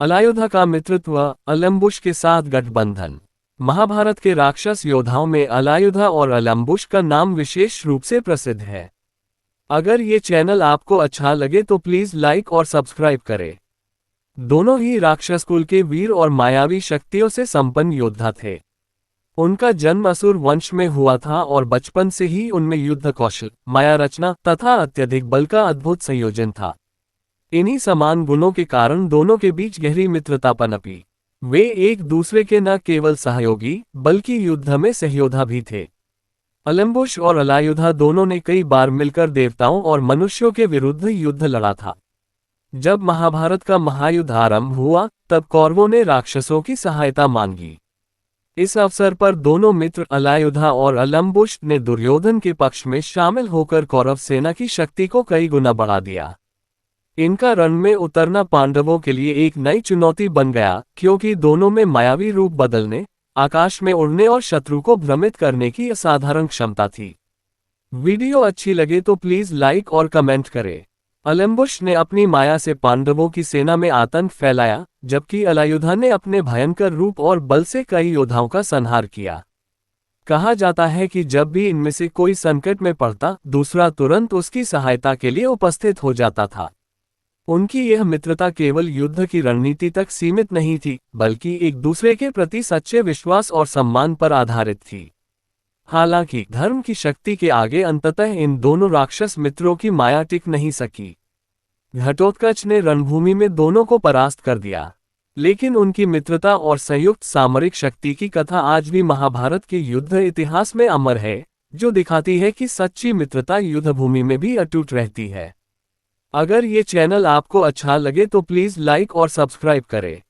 अलायुधा का मित्रत्व, अलम्बुश के साथ गठबंधन। महाभारत के राक्षस योद्धाओं में अलायुधा और अलम्बुश का नाम विशेष रूप से प्रसिद्ध है। अगर ये चैनल आपको अच्छा लगे तो प्लीज लाइक और सब्सक्राइब करें। दोनों ही राक्षस कुल के वीर और मायावी शक्तियों से संपन्न योद्धा थे। उनका जन्म असुर वंश में हुआ था और बचपन से ही उनमें युद्ध कौशल, माया रचना तथा अत्यधिक बल का अद्भुत संयोजन था। इन्हीं समान गुणों के कारण दोनों के बीच गहरी मित्रता पनपी। वे एक दूसरे के न केवल सहयोगी बल्कि युद्ध में सहयोद्धा भी थे। अलम्बुश और अलायुधा दोनों ने कई बार मिलकर देवताओं और मनुष्यों के विरुद्ध युद्ध लड़ा था। जब महाभारत का महायुद्ध आरंभ हुआ तब कौरवों ने राक्षसों की सहायता मांगी। इस अवसर पर दोनों मित्र अलायुधा और अलम्बुश ने दुर्योधन के पक्ष में शामिल होकर कौरव सेना की शक्ति को कई गुना बढ़ा दिया। इनका रण में उतरना पांडवों के लिए एक नई चुनौती बन गया, क्योंकि दोनों में मायावी रूप बदलने, आकाश में उड़ने और शत्रु को भ्रमित करने की असाधारण क्षमता थी। वीडियो अच्छी लगे तो प्लीज लाइक और कमेंट करें। अलम्बुश ने अपनी माया से पांडवों की सेना में आतंक फैलाया, जबकि अलायुधा ने अपने भयंकर रूप और बल से कई योद्धाओं का संहार किया। कहा जाता है कि जब भी इनमें से कोई संकट में पड़ता, दूसरा तुरंत उसकी सहायता के लिए उपस्थित हो जाता था। उनकी यह मित्रता केवल युद्ध की रणनीति तक सीमित नहीं थी, बल्कि एक दूसरे के प्रति सच्चे विश्वास और सम्मान पर आधारित थी। हालांकि धर्म की शक्ति के आगे अंततः इन दोनों राक्षस मित्रों की माया टिक नहीं सकी। घटोत्कच ने रणभूमि में दोनों को परास्त कर दिया, लेकिन उनकी मित्रता और संयुक्त सामरिक शक्ति की कथा आज भी महाभारत के युद्ध इतिहास में अमर है, जो दिखाती है कि सच्ची मित्रता युद्धभूमि में भी अटूट रहती है। अगर ये चैनल आपको अच्छा लगे तो प्लीज लाइक और सब्सक्राइब करें।